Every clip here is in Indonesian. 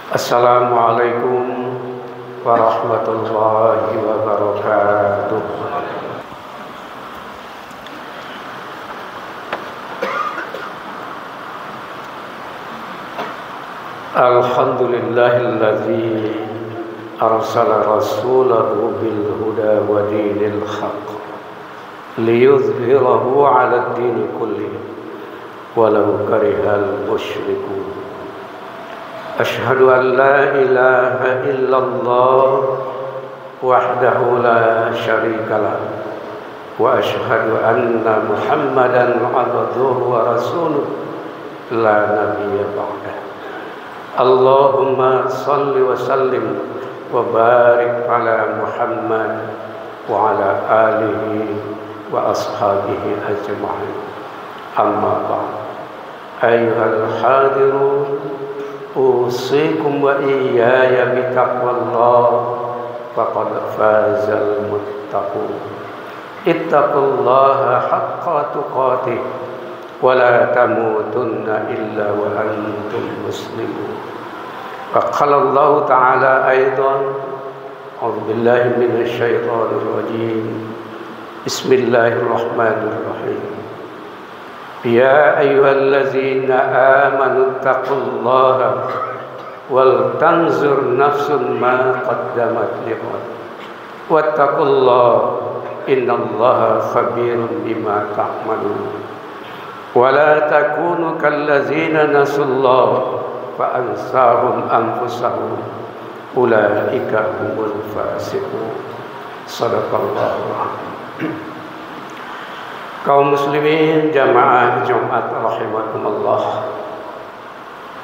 Assalamualaikum warahmatullahi wabarakatuh. Alhamdulillahilladzi arsala rasulahu bil huda wa dinil haqq liyudhhirahu 'ala ad-din kullihi walau karihal musyrikun. Ashhadu an la ilaha illallah wahdahu la syarika lah wa ashhadu anna Muhammadan 'abduhu wa rasuluh la nabiyya ba'dah. Allahumma salli wa sallim wa barik ala Muhammad wa ala alihi wa ashabihi ajma'in. Amma ba'd. Ayyuhal hadirun, usikum wa iyaya bitaqwallah faqad fazal muttaqun. Ittaqullaha haqqa tuqatih wa la tamutunna illa wa antum muslimun. Wa qala Allah ta'ala aidan, a'udzu billahi minasy syaithanir rajim. Bismillahirrahmanirrahim. Ya ayyuhallazina amanu taqullaha wal tanzur nafsun ma qaddamat lighad wattaqullaha innallaha khabirun bima ta'malun. Wa la takunu kallazina nasullaha fa ansahum anfusahum ulaika humul fasiqun. Shadaqallahu a'lam. Kaum muslimin jamaah Jumat rahimakumullah,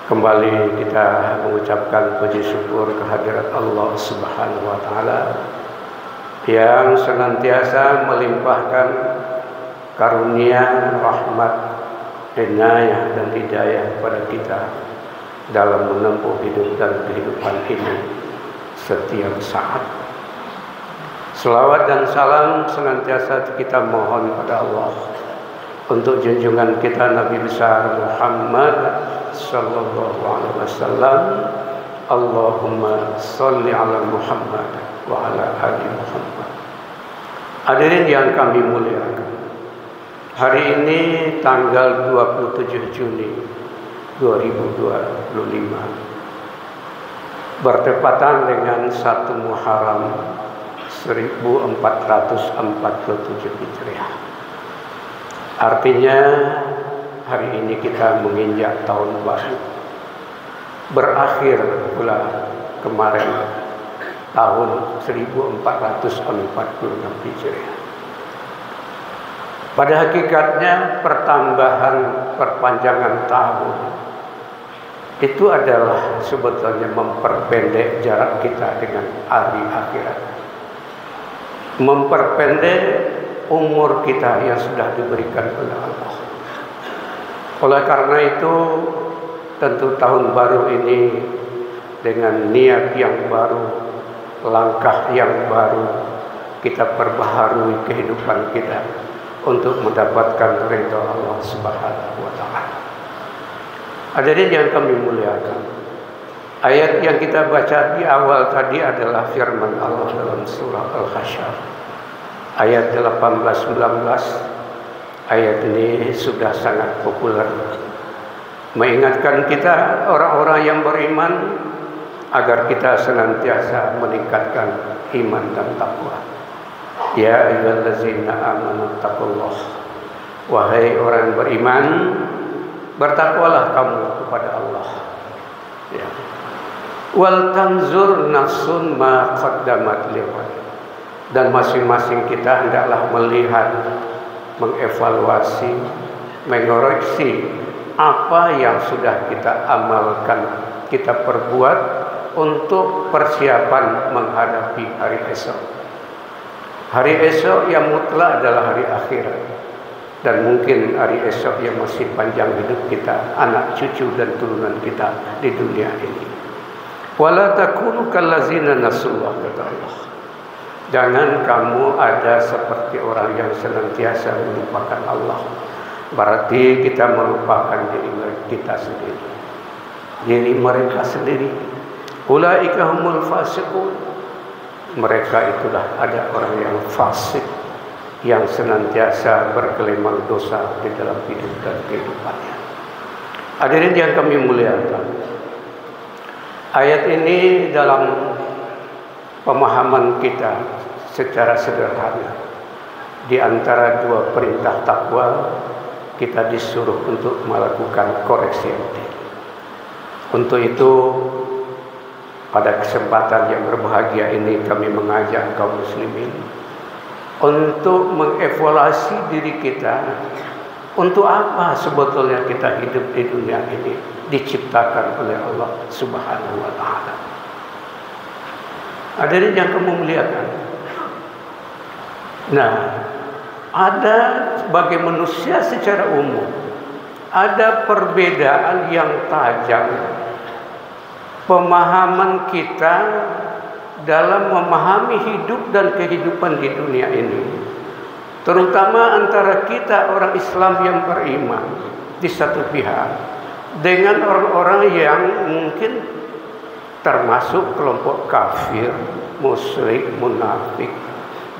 kembali kita mengucapkan puji syukur kehadirat Allah Subhanahu wa taala yang senantiasa melimpahkan karunia, rahmat, inayah dan hidayah kepada kita dalam menempuh hidup dan kehidupan ini setiap saat. Selawat dan salam senantiasa kita mohon pada Allah untuk junjungan kita Nabi besar Muhammad sallallahu alaihi wasallam. Allahumma sholli ala Muhammad wa ala ali Muhammad. Hadirin yang kami muliakan, hari ini tanggal 27 Juni 2025 bertepatan dengan 1 Muharram 1447 Hijriah. Artinya hari ini kita menginjak tahun baru. Berakhir pula kemarin tahun 1446 Hijriah. Pada hakikatnya perpanjangan tahun itu adalah sebetulnya memperpendek jarak kita dengan hari akhirat, memperpendek umur kita yang sudah diberikan oleh Allah. Oleh karena itu, tentu tahun baru ini dengan niat yang baru, langkah yang baru, kita perbaharui kehidupan kita untuk mendapatkan ridha Allah Subhanahu wa taala. Hadirin yang kami muliakan, ayat yang kita baca di awal tadi adalah firman Allah dalam surah Al-Hasyr ayat 18-19. Ayat ini sudah sangat populer, mengingatkan kita orang-orang yang beriman agar kita senantiasa meningkatkan iman dan takwa. Ya ayyuhallazina amanu taqullah, wahai orang beriman, bertakwalah kamu kepada Allah. Ya. Wal tanzur nafsun ma qaddamat lighad, dan masing-masing kita hendaklah melihat, mengevaluasi, mengoreksi apa yang sudah kita amalkan, kita perbuat untuk persiapan menghadapi hari esok. Hari esok yang mutlak adalah hari akhirat, dan mungkin hari esok yang masih panjang hidup kita, anak cucu dan turunan kita di dunia ini. Wala takunu kallazina nasullah, kata Allah. Jangan kamu ada seperti orang yang senantiasa melupakan Allah. Berarti kita melupakan diri kita sendiri, diri mereka sendiri. Ulaika humul fasiqun. Mereka itulah ada orang yang fasik, yang senantiasa bergelimang dosa di dalam hidup dan kehidupannya. Hadirin yang kami muliakan, ayat ini dalam pemahaman kita secara sederhana, di antara dua perintah takwa, kita disuruh untuk melakukan koreksi diri. Untuk itu, pada kesempatan yang berbahagia ini kami mengajak kaum muslimin untuk mengevaluasi diri kita. Untuk apa sebetulnya kita hidup di dunia ini, diciptakan oleh Allah Subhanahu wa ta'ala. Hadirin yang kami muliakan, nah, ada sebagai manusia secara umum, ada perbedaan yang tajam pemahaman kita dalam memahami hidup dan kehidupan di dunia ini, terutama antara kita orang Islam yang beriman di satu pihak dengan orang-orang yang mungkin termasuk kelompok kafir, musyrik, munafik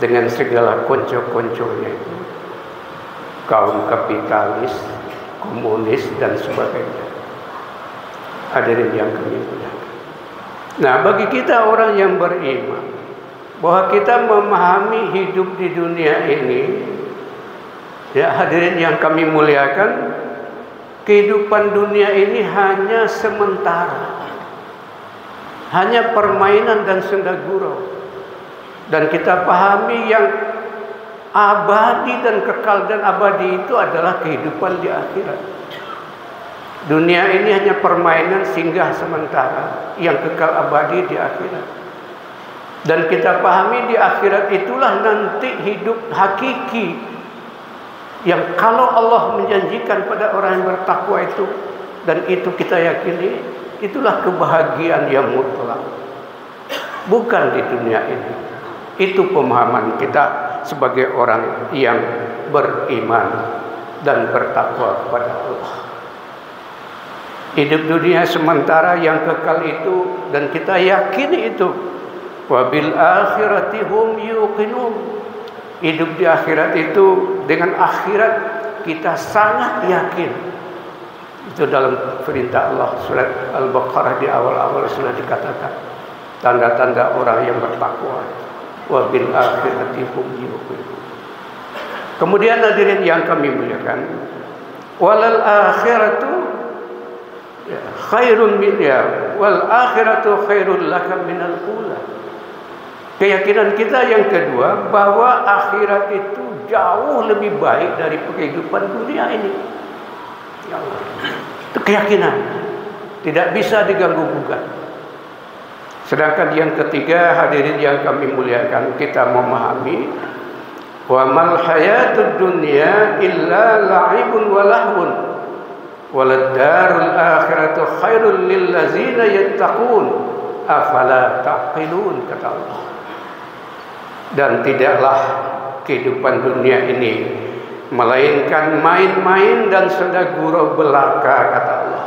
dengan segala konco-konconya itu, kaum kapitalis, komunis dan sebagainya. Hadirin yang kami muliakan. Nah, bagi kita orang yang beriman, bahwa kita memahami hidup di dunia ini, ya hadirin yang kami muliakan, kehidupan dunia ini hanya sementara, hanya permainan dan senda gurau. Dan kita pahami yang abadi dan kekal dan abadi itu adalah kehidupan di akhirat. Dunia ini hanya permainan singgah sementara, yang kekal abadi di akhirat. Dan kita pahami di akhirat itulah nanti hidup hakiki, yang kalau Allah menjanjikan pada orang yang bertakwa itu, dan itu kita yakini, itulah kebahagiaan yang mutlak, bukan di dunia ini. Itu pemahaman kita sebagai orang yang beriman dan bertakwa kepada Allah. Hidup dunia sementara yang kekal itu, dan kita yakini itu. Wabil akhirati hum yuqinun. Hidup di akhirat itu, dengan akhirat kita sangat yakin. Itu dalam perintah Allah, surat Al-Baqarah di awal-awal sudah dikatakan tanda-tanda orang yang bertakwa. Wabil akhirati hum yuqinun. Kemudian hadirin yang kami muliakan, walal akhiratu khairun wal akhiratu khairul laka minal ula. Keyakinan kita yang kedua, bahwa akhirat itu jauh lebih baik dari kehidupan dunia ini. Ya Allah. Itu keyakinan, tidak bisa diganggu gugat. Sedangkan yang ketiga, hadirin yang kami muliakan, kita memahami wa mal hayatud dunya illa la'ibun wa lahwun walad darul akhiratu khairul lil ladzina yattaqun afala taqilun, kata Allah. Dan tidaklah kehidupan dunia ini melainkan main-main dan senda gurau belaka, kata Allah.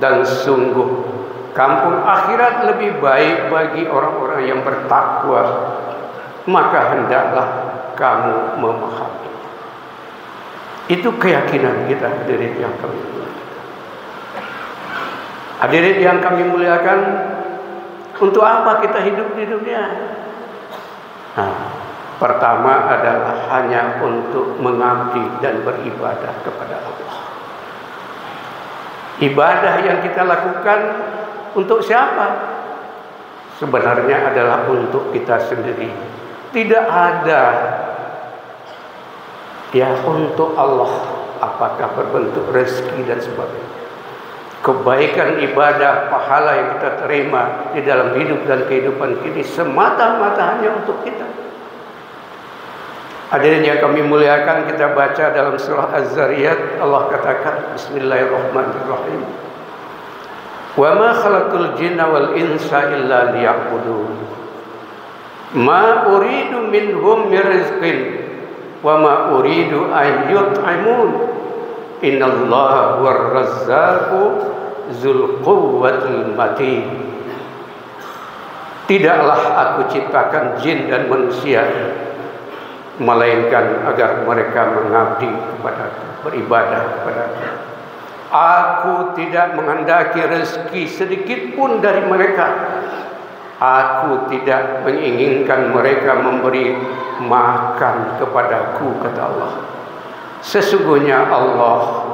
Dan sungguh kampung akhirat lebih baik bagi orang-orang yang bertakwa, maka hendaklah kamu memahami. Itu keyakinan kita, hadirin yang kami muliakan. Hadirin yang kami muliakan, untuk apa kita hidup di dunia? Nah, pertama adalah hanya untuk mengabdi dan beribadah kepada Allah. Ibadah yang kita lakukan untuk siapa? Sebenarnya adalah untuk kita sendiri. Tidak ada ya untuk Allah, apakah berbentuk rezeki dan sebagainya. Kebaikan ibadah, pahala yang kita terima di dalam hidup dan kehidupan ini semata-mata hanya untuk kita. Hadirin yang kami muliakan, kita baca dalam surah Az-Zariyat, Allah katakan, Bismillahirrahmanirrahim. Wa ma khalaqul jinna wal insa illa liya'budun. Ma uridu minhum min rizqin wa ma uridu an yut'imun. Innallaha huwar razzaqu dzul quwwatil matin. Tidaklah aku ciptakan jin dan manusia melainkan agar mereka mengabdi kepadaku, beribadah kepadaku. Aku tidak menghendaki rezeki sedikit pun dari mereka. Aku tidak menginginkan mereka memberi makan kepadaku, kata Allah. Sesungguhnya Allah,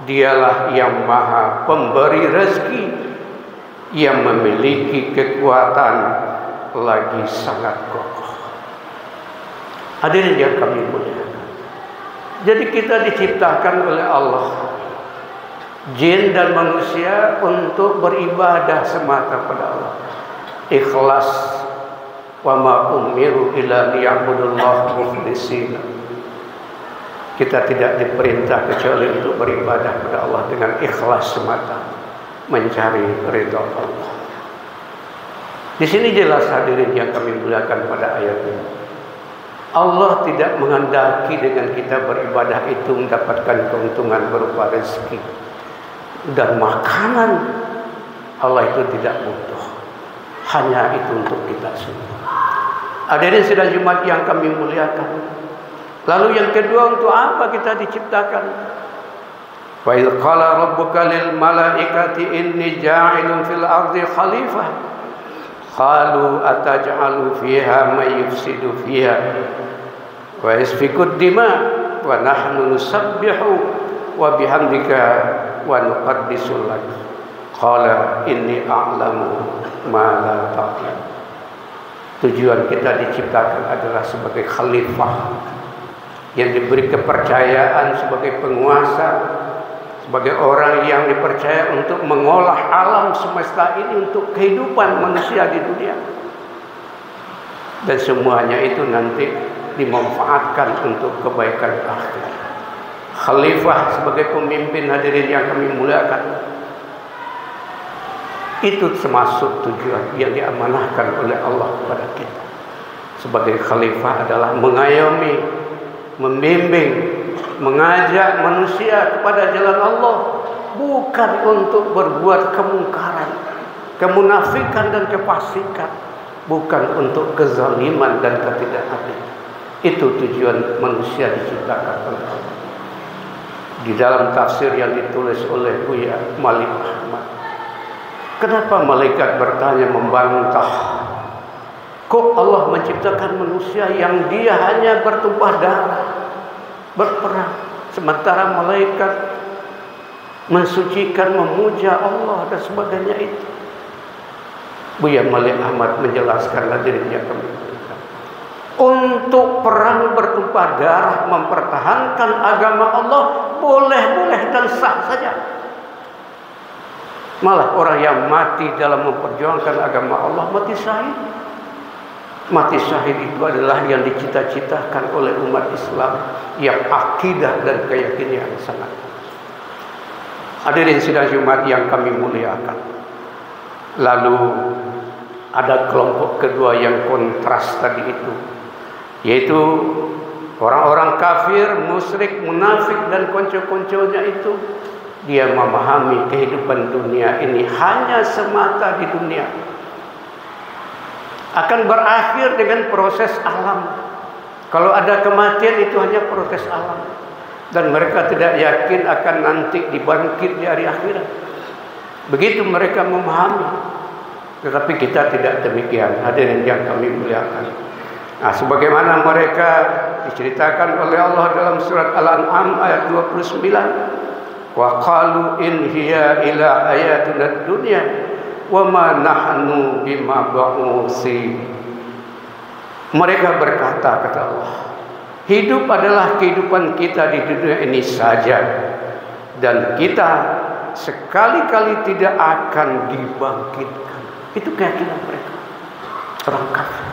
dialah yang maha pemberi rezeki, yang memiliki kekuatan lagi sangat kokoh. Hadirin yang kami muliakan, jadi kita diciptakan oleh Allah, jin dan manusia, untuk beribadah semata pada Allah. Ikhlas. Wa ma umiru illa liya'budullaha mukhlishina. Kita tidak diperintah kecuali untuk beribadah pada Allah dengan ikhlas semata, mencari ridha Allah. Di sini jelas hadirin yang kami muliakan pada ayat ini. Allah tidak menghendaki dengan kita beribadah itu mendapatkan keuntungan berupa rezeki dan makanan. Allah itu tidak butuh. Hanya itu untuk kita semua. Hadirin sidang Jumat yang kami muliakan. Lalu yang kedua, untuk apa kita diciptakan? Wa idz qala rabbuka lil malaikati inni ja'ilun fil ardi khalifah. Qalu ataj'alu fiha may yufsidu fiha wa yasfiku dima wa nahnu nusabbihu wa bihamdika wa nuqaddisu lak. Qala inni a'lamu ma la ta'lam. Tujuan kita diciptakan adalah sebagai khalifah, yang diberi kepercayaan sebagai penguasa, sebagai orang yang dipercaya untuk mengolah alam semesta ini untuk kehidupan manusia di dunia. Dan semuanya itu nanti dimanfaatkan untuk kebaikan akhir. Khalifah sebagai pemimpin, hadirin yang kami muliakan, itu termasuk tujuan yang diamanahkan oleh Allah kepada kita. Sebagai khalifah adalah mengayomi, membimbing, mengajak manusia kepada jalan Allah, bukan untuk berbuat kemungkaran, kemunafikan dan kefasikan, bukan untuk kezaliman dan ketidakadilan. Itu tujuan manusia diciptakan oleh Allah. Di dalam tafsir yang ditulis oleh Buya Malik Ahmad, kenapa malaikat bertanya membantah, kok Allah menciptakan manusia yang dia hanya bertumpah darah, berperang, sementara malaikat mensucikan, memuja Allah dan sebagainya itu. Buya Malik Ahmad menjelaskan, hadirin yang kami muliakan, untuk perang bertumpah darah, mempertahankan agama Allah boleh-boleh dan sah saja. Malah orang yang mati dalam memperjuangkan agama Allah mati syahid. Mati syahid itu adalah yang dicita-citakan oleh umat Islam yang akidah dan keyakinan yang sangat. Hadirin sidang Jumat yang kami muliakan. Lalu ada kelompok kedua yang kontras tadi itu, yaitu orang-orang kafir, musyrik, munafik dan konco-konconya itu. Dia memahami kehidupan dunia ini hanya semata di dunia, akan berakhir dengan proses alam. Kalau ada kematian itu hanya proses alam, dan mereka tidak yakin akan nanti dibangkit di hari akhirat. Begitu mereka memahami. Tetapi kita tidak demikian, hadirin yang kami muliakan. Nah, sebagaimana mereka diceritakan oleh Allah dalam surat Al-An'am ayat 29. Wa qalu in hiya ila hayatuna dunya wa ma nahnu bimab'utsi. Mereka berkata, kata Allah, hidup adalah kehidupan kita di dunia ini saja, dan kita sekali-kali tidak akan dibangkitkan. Itu keyakinan mereka, orang kafir.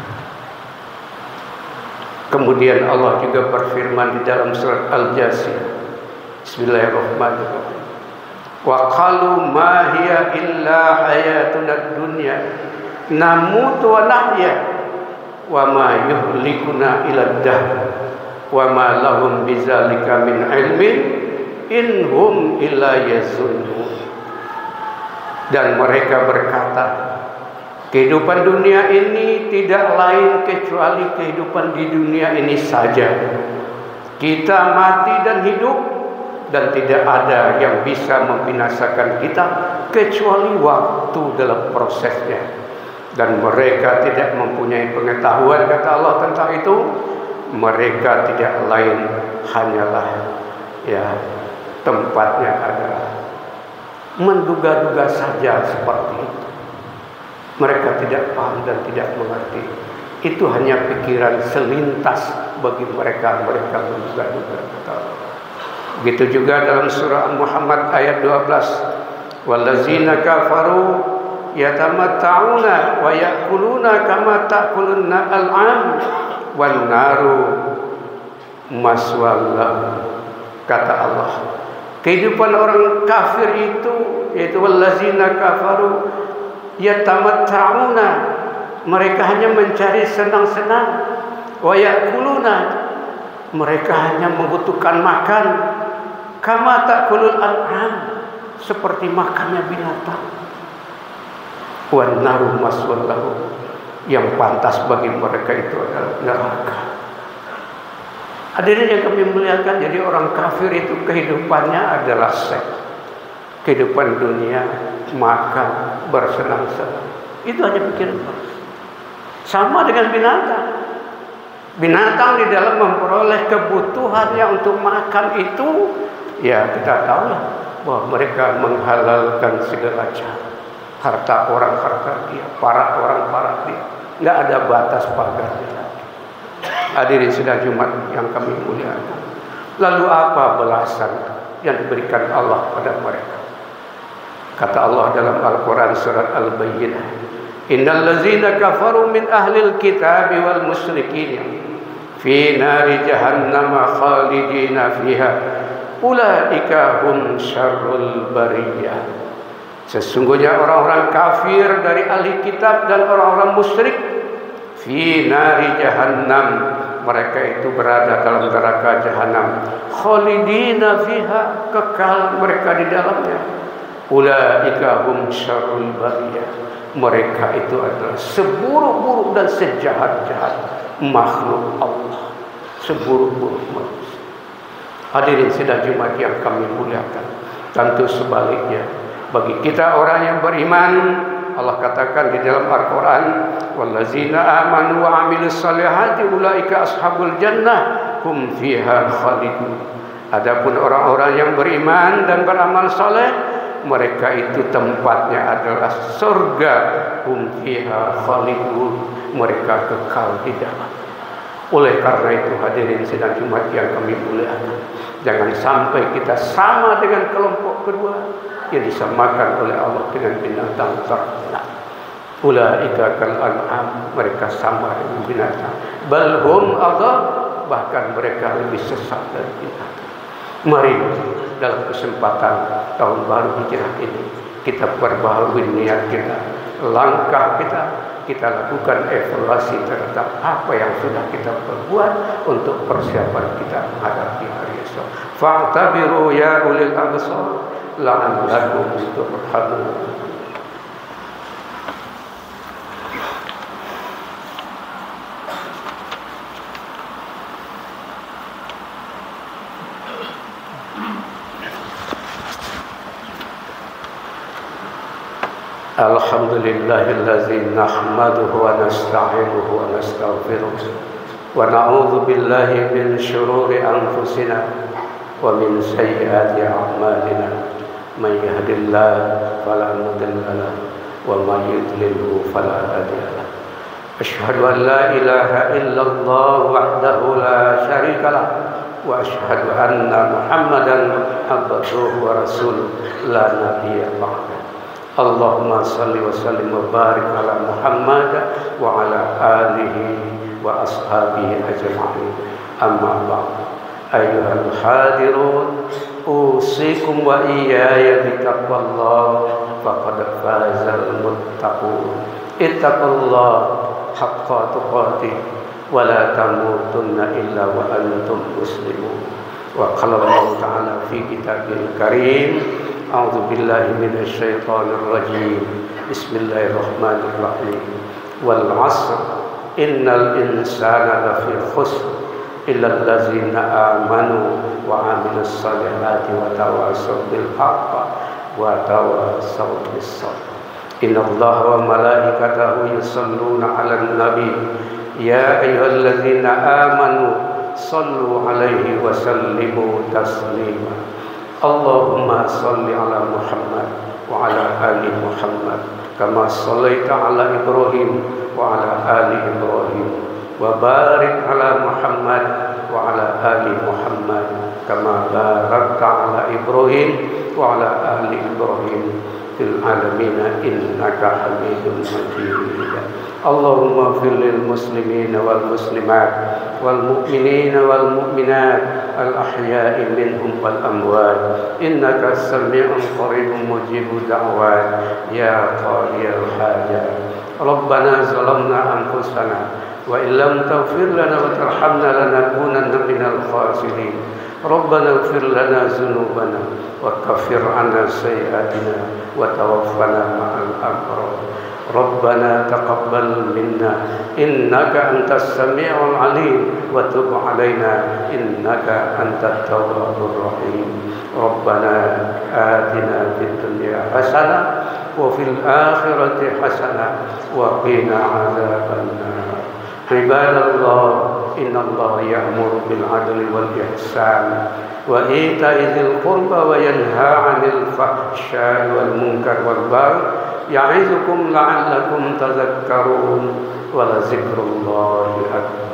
Kemudian Allah juga berfirman di dalam surat Al-Jasiyah, Bismillahirrahmanirrahim. Wa qalu ma hiya illa hayatuna dunya namutu wa nahya wa ma yuhlikuna illa dahr wa ma lahum bidzalika min ilmin in hum illa yazunnun. Dan mereka berkata, Kehidupan dunia ini tidak lain kecuali kehidupan di dunia ini saja. Kita mati dan hidup, dan tidak ada yang bisa membinasakan kita kecuali waktu dalam prosesnya. Dan mereka tidak mempunyai pengetahuan, kata Allah, tentang itu. Mereka tidak lain hanyalah tempatnya adalah menduga-duga saja seperti itu. Mereka tidak paham dan tidak mengerti. Itu hanya pikiran selintas bagi mereka menduga-duga, kata Allah. Begitu juga dalam surah Muhammad ayat 12. Wallazina kafaru yatamatta'una wa ya'kuluna kama ta'kulunna al'am wan naru maswallahu, kata Allah. Kehidupan orang kafir itu, yaitu wallazina kafaru yatamatta'una, mereka hanya mencari senang-senang, wa ya'kuluna, mereka hanya membutuhkan makan, kama ta'kulul an'am, seperti makannya binatang. Wan naru maswallahu, yang pantas bagi mereka itu adalah neraka. Hadirin yang kami muliakan, jadi orang kafir itu kehidupannya adalah seks, kehidupan dunia, makan, bersenang-senang. Itu hanya pikiran. Sama dengan binatang. Binatang di dalam memperoleh kebutuhannya untuk makan itu, ya kita tahulah bahwa mereka menghalalkan segala cara. Harta orang, harta dia, para orang, para dia. Nggak ada batas pagarnya lagi. Hadirin sidang Jumat yang kami muliakan. Lalu apa balasan yang diberikan Allah pada mereka? Kata Allah dalam Al-Quran surat Al-Bayyinah, innal ladzina kafaru min ahlil kitabi wal musyrikin fi nari jahannam khalidina fiha ulaika hum syarrul bariyah. Sesungguhnya orang-orang kafir dari ahli kitab dan orang-orang musyrik fi nari jahannam, mereka itu berada dalam neraka jahanam, khalidina fiha, kekal mereka di dalamnya. Ulaika hum syarrul bariyah, mereka itu adalah seburuk-buruk dan sejahat-jahat makhluk Allah, seburuk-buruk manusia. Hadirin sidang Jumat yang kami muliakan, tentu sebaliknya bagi kita orang yang beriman, Allah katakan di dalam Al-Quran, wallazina amanu wa amilus salihati ulaika ashabul jannah hum fiha khalidun. Adapun orang-orang yang beriman dan beramal saleh, mereka itu tempatnya adalah surga, hum fiha khalidun, mereka kekal di dalam. Oleh karena itu hadirin sidang Jumat yang kami muliakan, jangan sampai kita sama dengan kelompok kedua yang disamakan oleh Allah dengan binatang ternak. Ulaika kal an'am, mereka sama dengan binatang. Bal hum adall, bahkan mereka lebih sesat dari binatang. Mari dalam kesempatan tahun baru Hijrah ini kita perbaharui niat kita, langkah kita lakukan evaluasi terhadap apa yang sudah kita perbuat untuk persiapan kita menghadapi hari esok. Fa'tabiru ya ulil absar la'allakum turhamun. Alhamdulillahillazi nahmaduhu wa nasta'inuhu wa nastaghfiruh wa na'udzu billahi min syururi anfusina wa min sayyiati a'malina. Man yahdihillahu fala mudilla lahu wa man yudlilhu fala hadiya lahu. Asyhadu an la ilaha illallah wahdahu la syarika lahu wa asyhadu anna Muhammadan abduhu wa rasuluh la nabiyya ba'dahu. Allahumma salli wa sallim wa barik ala Muhammad wa ala alihi wa ashabihi ajma'in. Amma ba'd. Ayyuhal hadirun, usikum wa iyaya bitaqwallah, faqad fazal muttaqun. Ittaqullah haqqa tuqatih wa la tamutunna illa wa antum muslimun. Wa qala Allah ta'ala fi kitabil karim, a'udzu billahi minasy syaithanir rajim. Bismillahirrahmanirrahim. Wal 'asr innal insana lafi khusr illa allazina amanu wa 'amilus salihati wa tawassaw bil haqqi wa tawassaw bis sabr. Innallaha wa malaikatahu yusholluna 'alan nabi ya ayyuhallazina amanu sallu 'alaihi wa sallimu taslima. Allahumma salli 'ala Muhammad wa 'ala ali Muhammad kama shallaita 'ala Ibrahim wa 'ala ali Ibrahim wa barik 'ala Muhammad wa 'ala ali Muhammad kama barakta 'ala Ibrahim wa 'ala ali Ibrahim fil alamin innaka Hamidum Majid. Allahumma ighfir lil muslimina wal muslimat wal mu'minina wal mu'minat al ahya'i minhum wal amwat innaka sami'un qaribun mujibud da'wat ya qadiyal hajat. Rabbana zalamna anfusana wa illam taghfir lana wa tarhamna lanakunanna minal khasirin. Rabbana ighfir lana dzunubana wa kaffir 'anna sayyi'atina wa tawaffana ma'al abrar. Rabbana taqabbal minna innaka antas sami'ul 'alim wa tub 'alaina innaka antat tawwabur rahim. Rabbana atina fid dunya hasanah wa fil akhirati hasanah wa qina 'adzabannar. Ibadallah, innallaha ya'muru bil 'adli wal ihsan wa ita'i dzil qurba wa yanha 'anil fahsya'i wal munkar wal baghi ya'izukum la'allakum tadhakkarun wa la dzikrullahi akbar.